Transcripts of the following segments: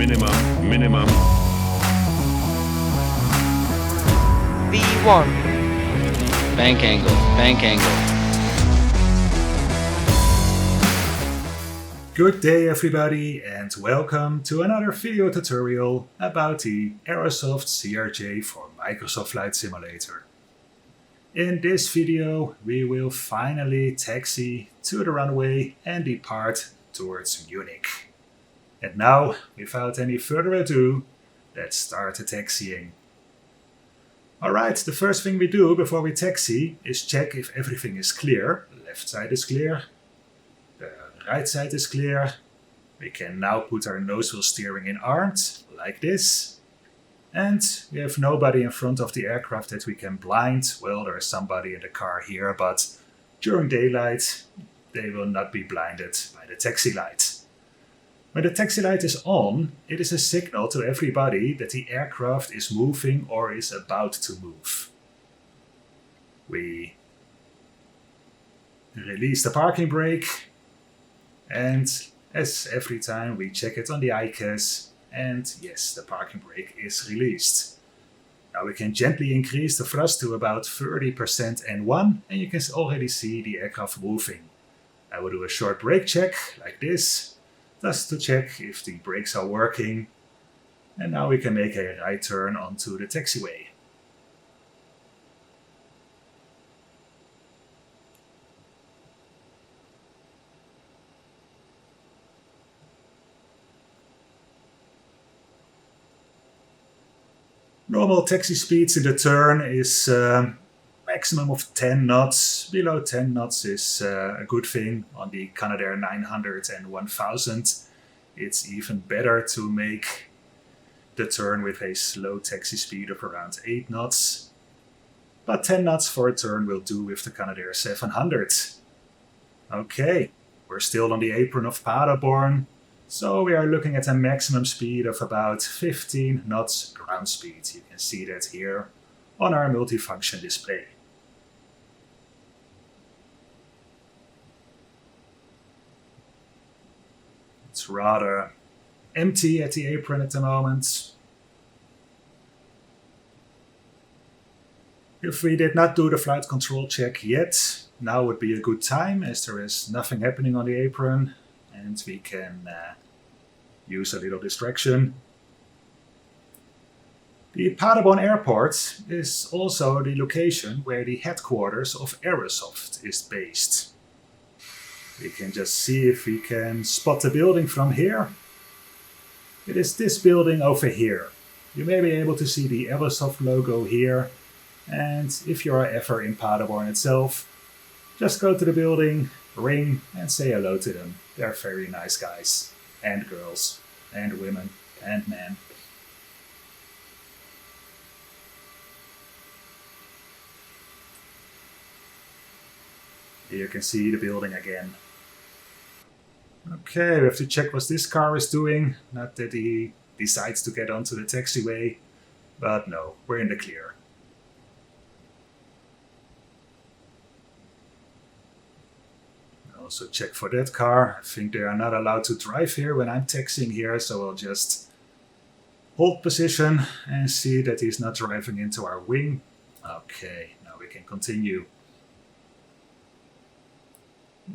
minimum. V1. Bank angle. Good day everybody and welcome to another video tutorial about the Aerosoft CRJ for Microsoft Flight Simulator. In this video we will finally taxi to the runway and depart towards Munich. And now, without any further ado, let's start the taxiing. Alright, the first thing we do before we taxi is check if everything is clear. The left side is clear. The right side is clear. We can now put our nose wheel steering in armed, like this. And we have nobody in front of the aircraft that we can blind. Well, there's somebody in the car here, but during daylight they will not be blinded by the taxi light. When the taxi light is on, it is a signal to everybody that the aircraft is moving or is about to move. We release the parking brake, and as every time we check it on the ICAS, and yes, the parking brake is released. Now we can gently increase the thrust to about 30% N1, and you can already see the aircraft moving. I will do a short brake check, like this, just to check if the brakes are working. And now we can make a right turn onto the taxiway. Normal taxi speeds in the turn is maximum of 10 knots. Below 10 knots is a good thing. On the Canadair 900 and 1000, it's even better to make the turn with a slow taxi speed of around 8 knots. But 10 knots for a turn will do with the Canadair 700. Okay, we're still on the apron of Paderborn. So we are looking at a maximum speed of about 15 knots ground speed. You can see that here on our multifunction display. It's rather empty at the apron at the moment. If we did not do the flight control check yet, now would be a good time as there is nothing happening on the apron and we can use a little distraction. The Paderborn Airport is also the location where the headquarters of Aerosoft is based. We can just see if we can spot the building from here. It is this building over here. You may be able to see the Aerosoft logo here. And if you are ever in Paderborn itself, just go to the building, ring and say hello to them. They're very nice guys and girls and women and men. Here you can see the building again. Okay, we have to check what this car is doing. Not that he decides to get onto the taxiway, but no, we're in the clear. Also check for that car. I think they are not allowed to drive here when I'm taxiing here, so I'll just hold position and see that he's not driving into our wing. Okay, now we can continue.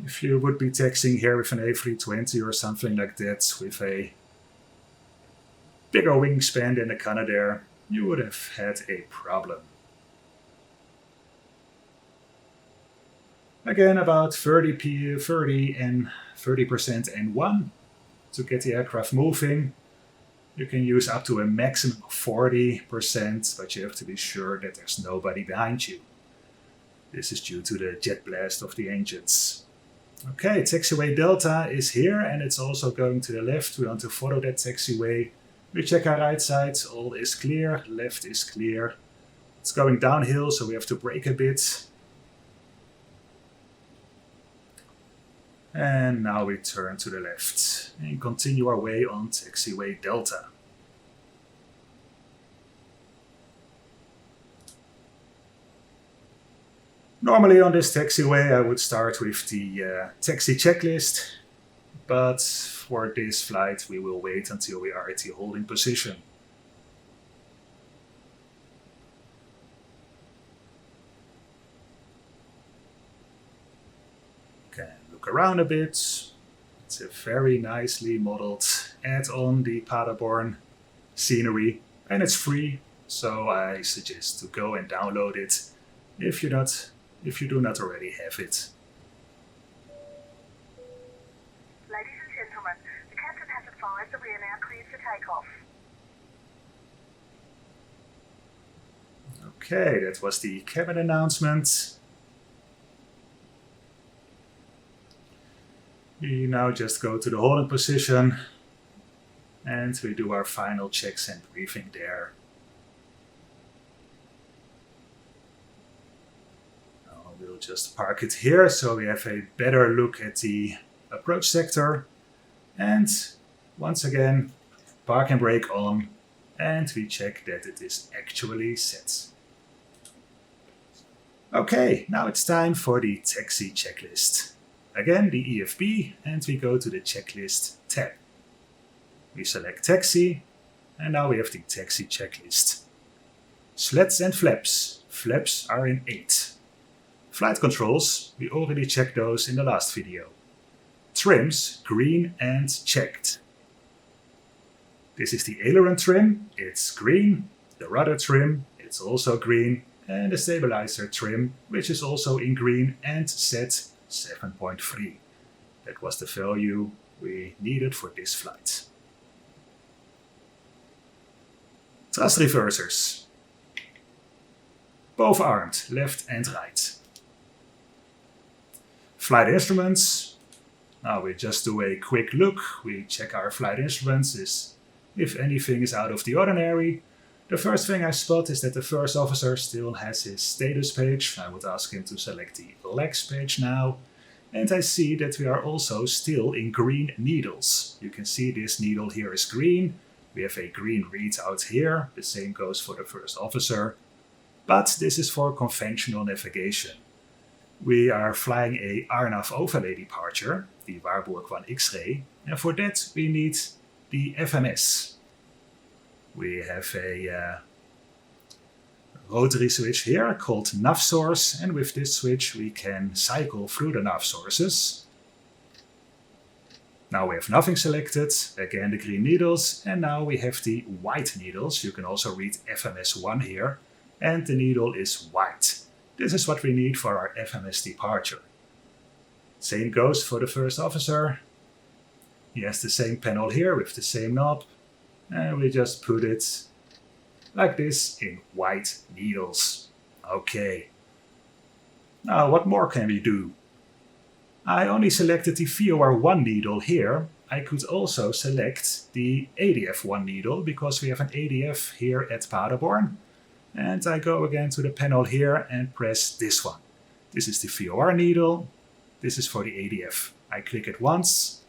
If you would be taxiing here with an A320 or something like that, with a bigger wingspan than the Canadair, you would have had a problem. Again, about 30% N1 to get the aircraft moving. You can use up to a maximum of 40%, but you have to be sure that there's nobody behind you. This is due to the jet blast of the engines. Okay, taxiway Delta is here and it's also going to the left. We want to follow that taxiway. We check our right side, all is clear, left is clear. It's going downhill, so we have to brake a bit. And now we turn to the left and continue our way on taxiway Delta. Normally on this taxiway I would start with the taxi checklist. but for this flight we will wait until we are at the holding position. Can look around a bit. It's a very nicely modeled add-on, the Paderborn scenery, and it's free, so I suggest to go and download it if you do not already have it. Ladies and gentlemen, the captain has advised that we are now cleared for takeoff. Okay, that was the cabin announcement. We now just go to the holding position and we do our final checks and briefing there. We'll just park it here so we have a better look at the approach sector. And once again, park and brake on, and we check that it is actually set. Okay, now it's time for the taxi checklist. Again, the EFB, and we go to the checklist tab. We select taxi, and now we have the taxi checklist. Slats and flaps. Flaps are in 8. Flight controls, we already checked those in the last video. Trims, green and checked. This is the aileron trim, it's green. The rudder trim, it's also green. And the stabilizer trim, which is also in green and set 7.3. That was the value we needed for this flight. Thrust reversers. Both armed, left and right. Flight instruments. Now we just do a quick look. We check our flight instruments, if anything is out of the ordinary. The first thing I spot is that the first officer still has his status page. I would ask him to select the legs page now. And I see that we are also still in green needles. You can see this needle here is green. We have a green readout here. The same goes for the first officer. But this is for conventional navigation. We are flying a RNAV overlay departure, the Warburg 1 X-ray. And for that we need the FMS. We have a rotary switch here called nav source, and with this switch we can cycle through the nav sources. Now we have nothing selected, again the green needles, and now we have the white needles. You can also read FMS1 here, and the needle is white. This is what we need for our FMS departure. Same goes for the first officer. He has the same panel here with the same knob. And we just put it like this in white needles. Okay. Now what more can we do? I only selected the VOR1 needle here. I could also select the ADF1 needle because we have an ADF here at Paderborn. And I go again to the panel here and press this one. This is the VOR needle. This is for the ADF. I click it once.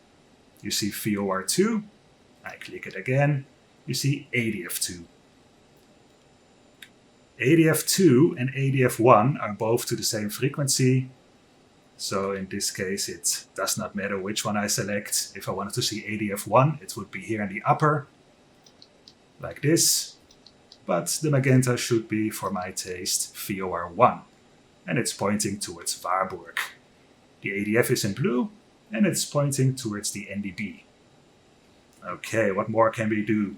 You see VOR2. I click it again, you see ADF2. ADF2 and ADF1 are both to the same frequency, so in this case it does not matter which one I select. If I wanted to see ADF1, it would be here in the upper, like this, but the magenta should be, for my taste, VOR1, and it's pointing towards Warburg. The ADF is in blue, and it's pointing towards the NDB. Okay, what more can we do?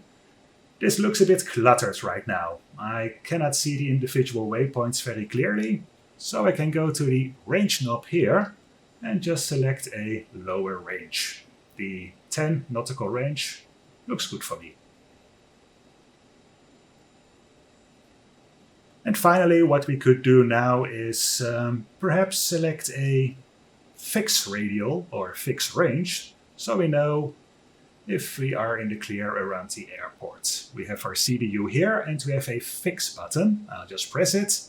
This looks a bit cluttered right now. I cannot see the individual waypoints very clearly, so I can go to the range knob here and just select a lower range. The 10 nautical range looks good for me. And finally, what we could do now is perhaps select a fixed radial or fixed range, so we know if we are in the clear around the airport. We have our CDU here and we have a fix button. I'll just press it.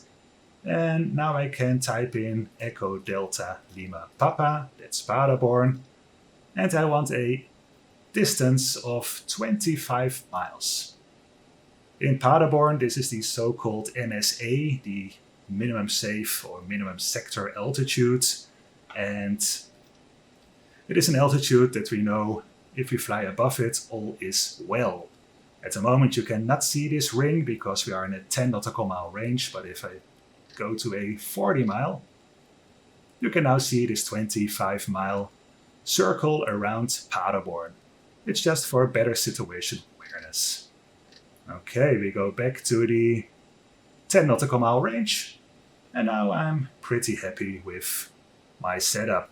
And now I can type in Echo Delta Lima Papa, that's Paderborn. And I want a distance of 25 miles. In Paderborn, this is the so-called MSA, the minimum safe or minimum sector altitude. And It is an altitude that we know if we fly above it, all is well. At the moment you cannot see this ring because we are in a 10 nautical mile range, but if I go to a 40 mile, you can now see this 25-mile circle around Paderborn. It's just for better situation awareness. Okay, we go back to the 10 nautical mile range, and now I'm pretty happy with my setup.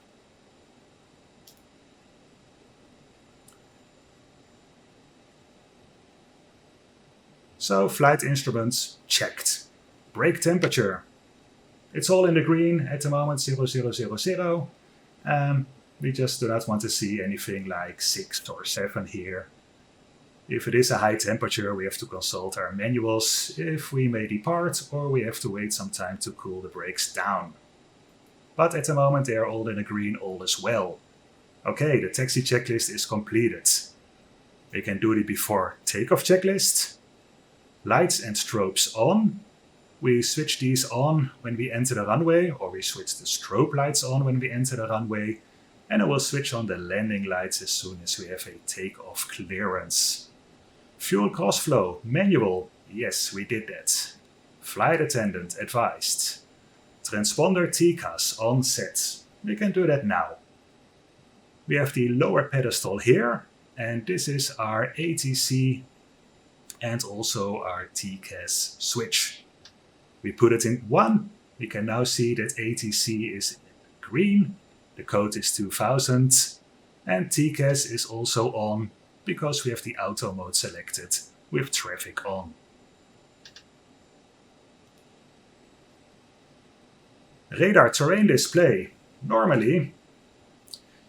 So flight instruments checked. Brake temperature. It's all in the green at the moment, 0000. We just do not want to see anything like 6 or 7 here. If it is a high temperature, we have to consult our manuals if we may depart, or we have to wait some time to cool the brakes down. But at the moment they are all in the green, all is well. Okay, the taxi checklist is completed. We can do the before takeoff checklist. Lights and strobes on. We switch these on when we enter the runway, or we switch the strobe lights on when we enter the runway, and I will switch on the landing lights as soon as we have a takeoff clearance. Fuel cost flow, manual, yes, we did that. Flight attendant advised. Transponder TCAS on set. We can do that now. We have the lower pedestal here, and this is our ATC and also our TCAS switch. We put it in 1. We can now see that ATC is green, the code is 2000, and TCAS is also on because we have the auto mode selected with traffic on. Radar terrain display. Normally,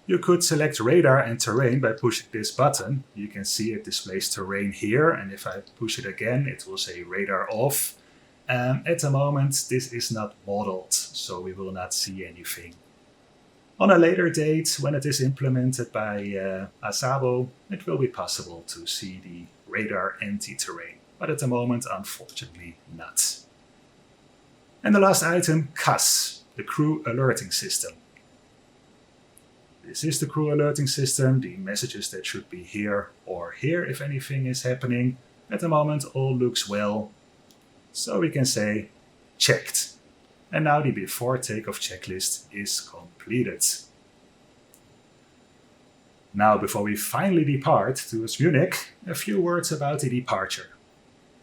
you could select radar and terrain by pushing this button. You can see it displays terrain here, and if I push it again, it will say radar off. At the moment, this is not modeled, so we will not see anything. On a later date, when it is implemented by ASABO, it will be possible to see the radar anti-terrain, but at the moment, unfortunately not. And the last item, CAS, the crew alerting system. This is the crew alerting system, the messages that should be here or here if anything is happening. At the moment all looks well, so we can say checked. And now the before takeoff checklist is completed. Now before we finally depart towards Munich, a few words about the departure.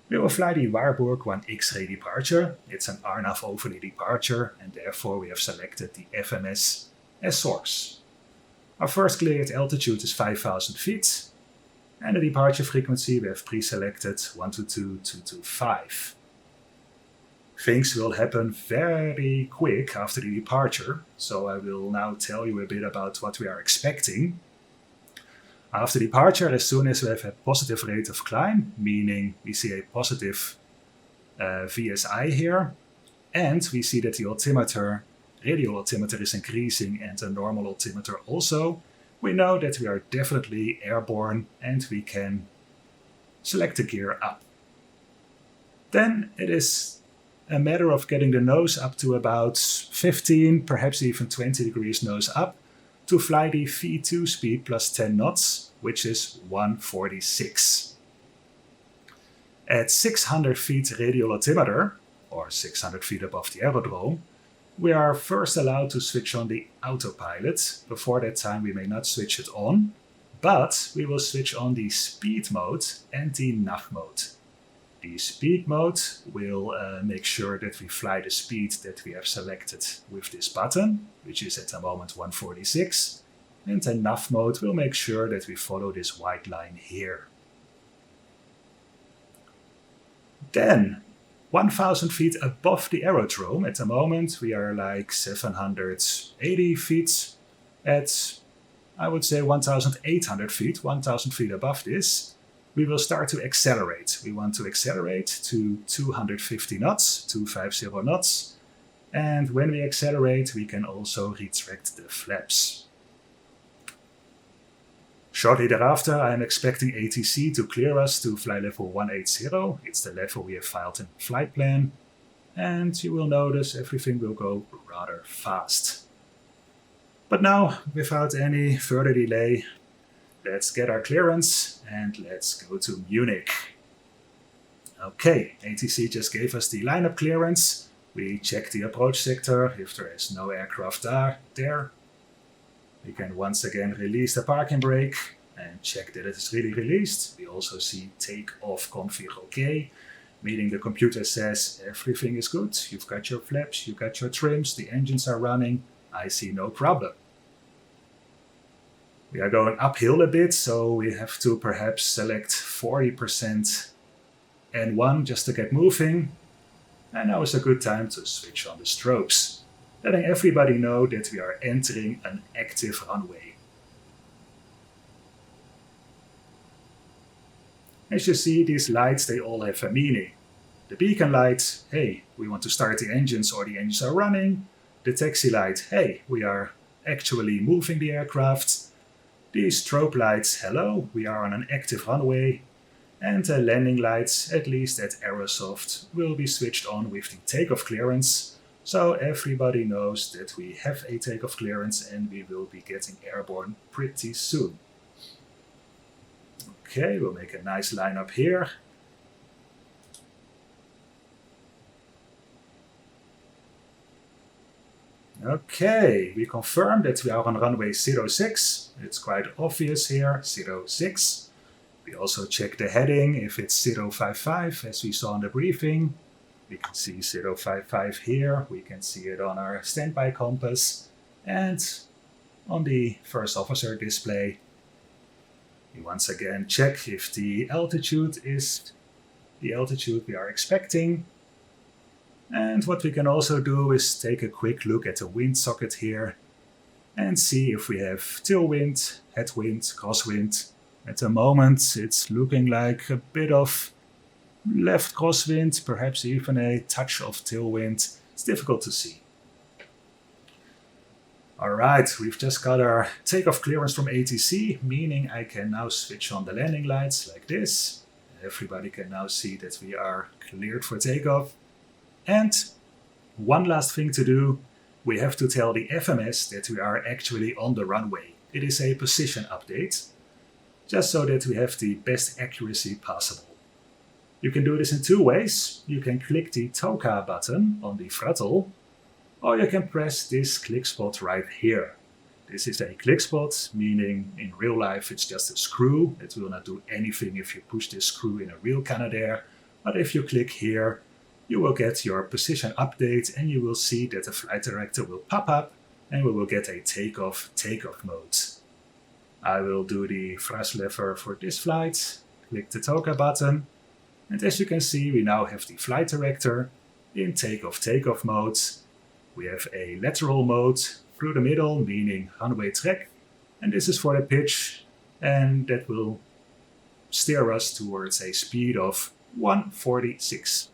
We will fly the Warburg 1 X-ray departure. It's an RNAV overlay departure, and therefore we have selected the FMS as source. Our first cleared altitude is 5,000 feet, and the departure frequency we have pre-selected 122.225. Things will happen very quick after the departure, so I will now tell you a bit about what we are expecting. After departure, as soon as we have a positive rate of climb, meaning we see a positive VSI here, and we see that the altimeter, radial altimeter is increasing and the normal altimeter also, we know that we are definitely airborne and we can select the gear up. Then it is a matter of getting the nose up to about 15, perhaps even 20 degrees nose up, to fly the V2 speed plus 10 knots, which is 146. At 600 feet radial altimeter, or 600 feet above the aerodrome, we are first allowed to switch on the autopilot. Before that time we may not switch it on, but we will switch on the speed mode and the nav mode. The speed mode will make sure that we fly the speed that we have selected with this button, which is at the moment 146, and the nav mode will make sure that we follow this white line here. Then, 1,000 feet above the aerodrome, at the moment we are like 780 feet at, I would say 1,800 feet, 1,000 feet above this. We will start to accelerate. We want to accelerate to 250 knots, 250 knots. And when we accelerate, we can also retract the flaps. Shortly thereafter, I am expecting ATC to clear us to fly level 180. It's the level we have filed in the flight plan. And you will notice everything will go rather fast. But now, without any further delay, let's get our clearance and let's go to Munich. Okay, ATC just gave us the lineup clearance. We check the approach sector if there is no aircraft there. We can once again release the parking brake and check that it is really released. We also see takeoff config OK, meaning the computer says everything is good. You've got your flaps, you've got your trims, the engines are running. I see no problem. We are going uphill a bit, so we have to perhaps select 40% N1 just to get moving. And now is a good time to switch on the strobes, letting everybody know that we are entering an active runway. As you see, these lights, they all have a meaning. The beacon light, hey, we want to start the engines or the engines are running. The taxi light, hey, we are actually moving the aircraft. The strobe lights, hello, we are on an active runway. And the landing lights, at least at Aerosoft, will be switched on with the takeoff clearance, so everybody knows that we have a takeoff clearance and we will be getting airborne pretty soon. Okay, we'll make a nice line up here. Okay, we confirm that we are on runway 06. It's quite obvious here, 06. We also check the heading if it's 055 as we saw in the briefing. We can see 055 here, we can see it on our standby compass and on the first officer display. We once again check if the altitude is the altitude we are expecting. And what we can also do is take a quick look at the wind socket here and see if we have tailwind, headwind, crosswind. At the moment it's looking like a bit of left crosswind, perhaps even a touch of tailwind. It's difficult to see. Alright, we've just got our takeoff clearance from ATC, meaning I can now switch on the landing lights like this. Everybody can now see that we are cleared for takeoff. And one last thing to do, we have to tell the FMS that we are actually on the runway. It is a position update, just so that we have the best accuracy possible. You can do this in two ways. You can click the TOCA button on the throttle, or you can press this click spot right here. This is a click spot, meaning in real life it's just a screw. It will not do anything if you push this screw in a real Canadair, but if you click here, you will get your position update and you will see that the flight director will pop up and we will get a takeoff mode. I will do the thrust lever for this flight, click the TOCA button, and as you can see we now have the flight director in takeoff mode. We have a lateral mode through the middle, meaning runway track, and this is for the pitch, and that will steer us towards a speed of 146.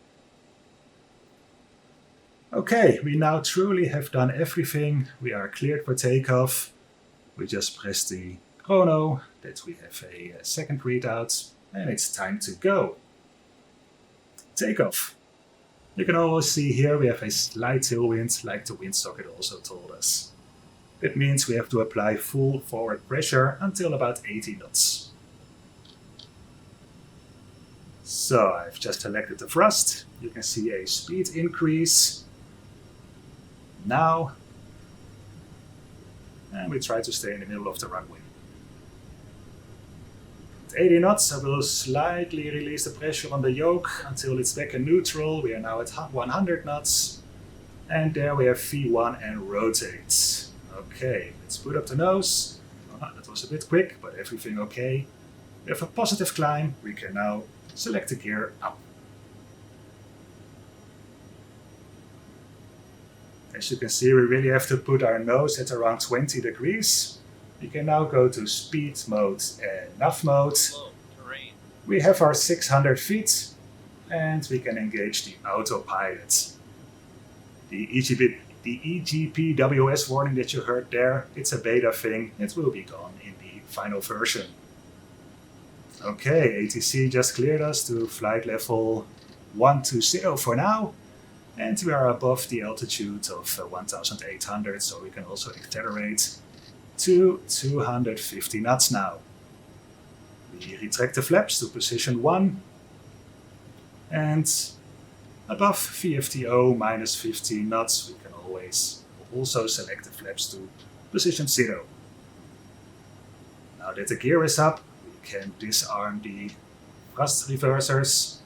Okay, we now truly have done everything. We are cleared for takeoff. We just press the chrono, that we have a second readout, and it's time to go. Takeoff. You can always see here we have a slight tailwind, like the wind socket also told us. That means we have to apply full forward pressure until about 80 knots. So I've just selected the thrust. You can see a speed increase now, and we try to stay in the middle of the runway. At 80 knots I will slightly release the pressure on the yoke until it's back in neutral. We are now at 100 knots, and there we have V1 and rotate. Okay, let's put up the nose. That was a bit quick, but everything okay. We have a positive climb. We can now select the gear up. As you can see, we really have to put our nose at around 20 degrees. We can now go to speed mode and nav mode. We have our 600 feet and we can engage the autopilot. The EGPWS warning that you heard there, it's a beta thing. It will be gone in the final version. Okay, ATC just cleared us to flight level 120 for now. And we are above the altitude of 1800, so we can also accelerate. to 250 knots now. We retract the flaps to position 1 and above VFTO minus 15 knots we can always also select the flaps to position 0. Now that the gear is up, we can disarm the thrust reversers,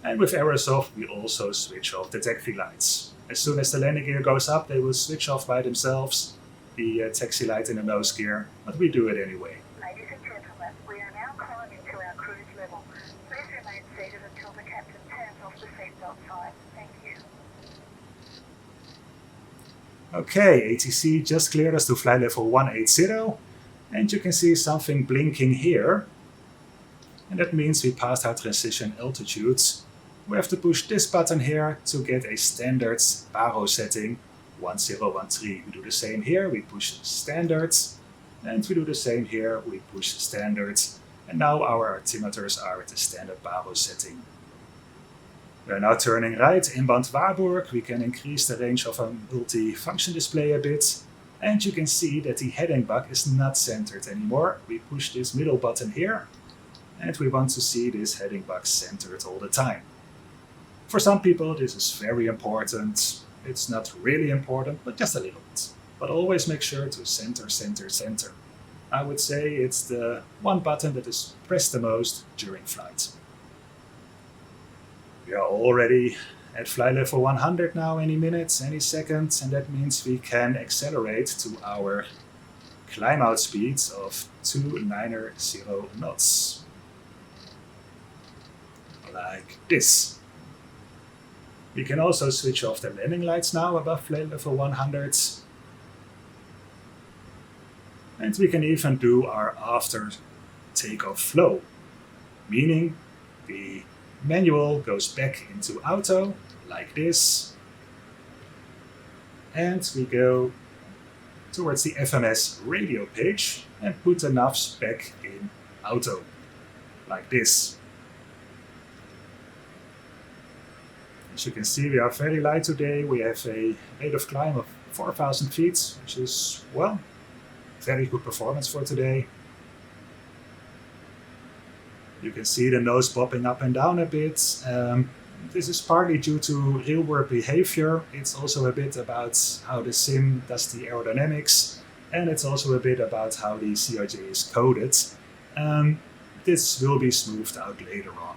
and with Aerosoft we also switch off the taxi lights. As soon as the landing gear goes up, they will switch off by themselves, the taxi light in the nose gear, but we do it anyway. Ladies and gentlemen, we are now climbing to our cruise level. Please remain seated until the captain turns off the seatbelt sign. Thank you. Okay, ATC just cleared us to fly level 180, and you can see something blinking here. And that means we passed our transition altitudes. We have to push this button here to get a standard baro setting 1013. We do the same here, we push standards, and we do the same here, we push standards, and now our altimeters are at the standard baro setting. We are now turning right inbound Warburg. We can increase the range of a multi-function display a bit, and you can see that the heading bug is not centered anymore. We push this middle button here, and we want to see this heading bug centered all the time. For some people this is very important. It's not really important, but just a little bit. But always make sure to center, center, center. I would say it's the one button that is pressed the most during flight. We are already at flight level 100 now, any minute, any second, and that means we can accelerate to our climb out speeds of 290 knots. Like this. We can also switch off the landing lights now above flight level 100. And we can even do our after takeoff flow, meaning the manual goes back into auto like this, and we go towards the FMS radio page and put the navs back in auto like this. As you can see, we are very light today. We have a rate of climb of 4,000 feet, which is, well, very good performance for today. You can see the nose popping up and down a bit. This is partly due to real-world behavior. It's also a bit about how the sim does the aerodynamics, and it's also a bit about how the CRJ is coded. This will be smoothed out later on.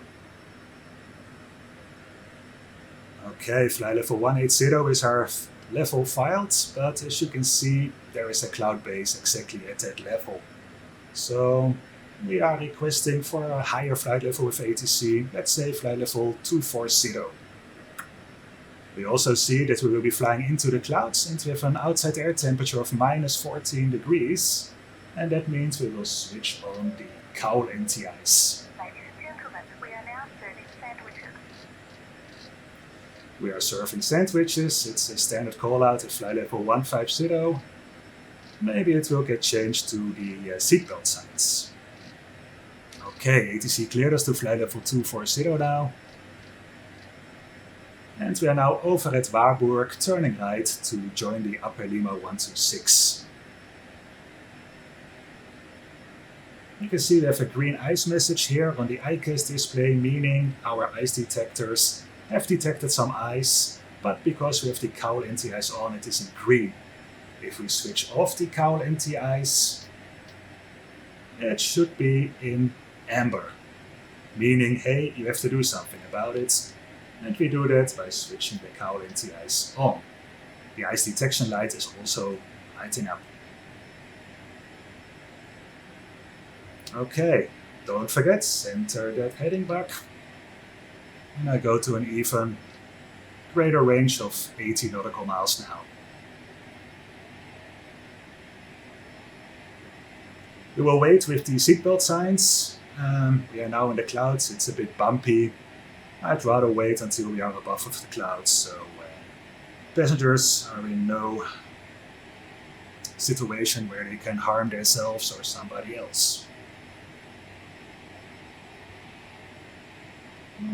Okay, fly level 180 is our level filed, but as you can see, there is a cloud base exactly at that level. So we are requesting for a higher flight level with ATC, let's say flight level 240. We also see that we will be flying into the clouds and we have an outside air temperature of minus 14 degrees, and that means we will switch on the cowl anti-ice. Ladies and gentlemen, we are now serving sandwiches. We are serving sandwiches. It's a standard call out at flight level 150. Maybe it will get changed to the seatbelt signs. Okay, ATC cleared us to flight level 240 now. And we are now over at Warburg, turning right to join the Upper Lima 126. You can see we have a green ice message here on the ICAS display, meaning our ice detectors have detected some ice, but because we have the cowl anti-ice on, it is in green. If we switch off the cowl anti-ice, it should be in amber, meaning, hey, you have to do something about it. And we do that by switching the cowl anti-ice on. The ice detection light is also lighting up. Okay, don't forget, center that heading bug. And I go to an even greater range of 80 nautical miles now. We will wait with the seatbelt signs. We are now in the clouds, it's a bit bumpy. I'd rather wait until we are above of the clouds, so passengers are in no situation where they can harm themselves or somebody else. I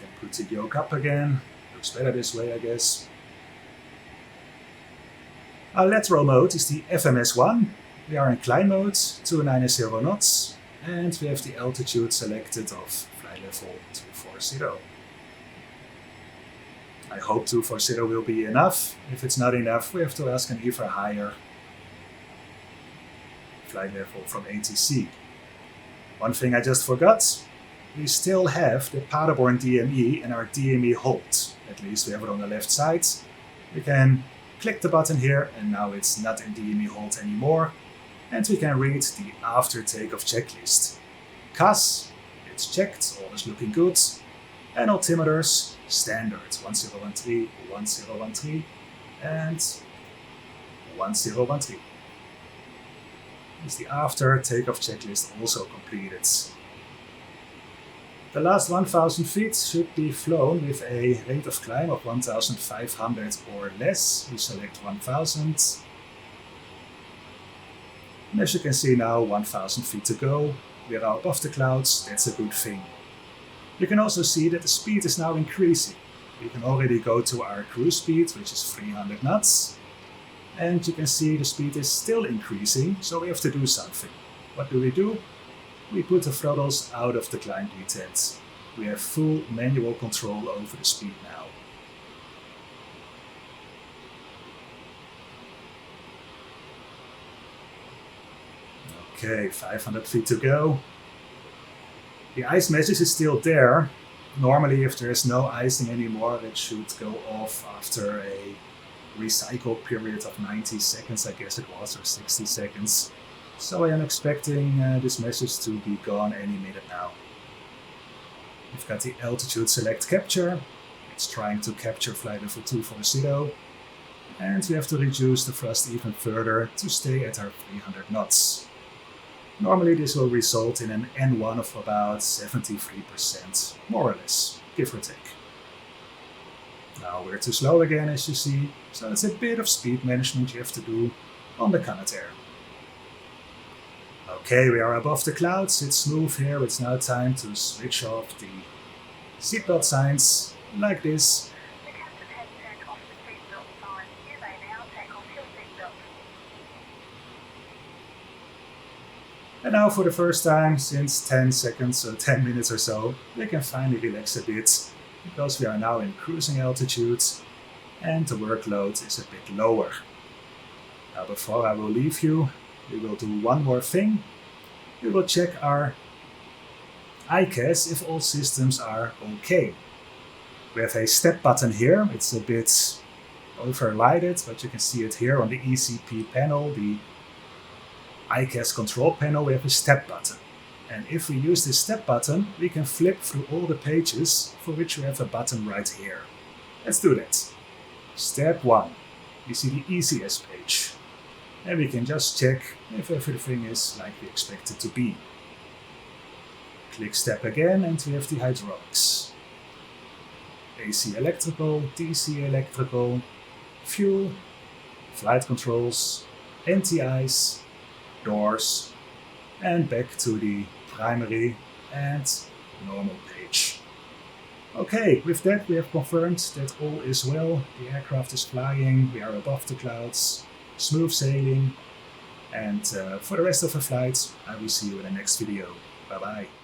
can put the yoke up again. Looks better this way, I guess. Our lateral mode is the FMS1. We are in climb mode, 290 knots, and we have the altitude selected of flight level 240. I hope 240 will be enough. If it's not enough, we have to ask an even higher flight level from ATC. One thing I just forgot, we still have the Paderborn DME and our DME hold. At least we have it on the left side. We can click the button here and now it's not in DME hold anymore. And we can read the after takeoff checklist. CAS, it's checked, all is looking good. And altimeters, standard 1013, 1013 and 1013. Is the after takeoff checklist also completed? The last 1000 feet should be flown with a rate of climb of 1500 or less. We select 1000. And as you can see now, 1000 feet to go. We are above the clouds, that's a good thing. You can also see that the speed is now increasing. We can already go to our cruise speed, which is 300 knots. And you can see the speed is still increasing, so we have to do something. What do? We put the throttles out of the climb detent. We have full manual control over the speed now. Okay, 500 feet to go. The ice message is still there. Normally, if there is no icing anymore, it should go off after a recycle period of 90 seconds, I guess it was, or 60 seconds. So I am expecting this message to be gone any minute now. We've got the altitude select capture. It's trying to capture flight level 240. And we have to reduce the thrust even further to stay at our 300 knots. Normally this will result in an N1 of about 73%, more or less, give or take. Now we're too slow again, as you see, so it's a bit of speed management you have to do on the Canadair. Okay, we are above the clouds, it's smooth here, it's now time to switch off the seatbelt signs, like this. The captain has turned off the seatbelt sign. You may now take off your seatbelt. And now for the first time since 10 seconds or 10 minutes or so, we can finally relax a bit, because we are now in cruising altitude and the workload is a bit lower. Now before I will leave you, we will do one more thing. We will check our ICAS if all systems are okay. We have a step button here. It's a bit overlighted, but you can see it here on the ECP panel, the ICAS control panel. We have a step button. And if we use this step button, we can flip through all the pages for which we have a button right here. Let's do that. Step 1. You see the ECS page. And we can just check if everything is like we expect it to be. Click step again and we have the hydraulics. AC electrical, DC electrical, fuel, flight controls, anti-ice, doors, and back to the primary and normal page. Okay, with that we have confirmed that all is well, the aircraft is flying, we are above the clouds, smooth sailing, and for the rest of the flight I will see you in the next video. Bye bye.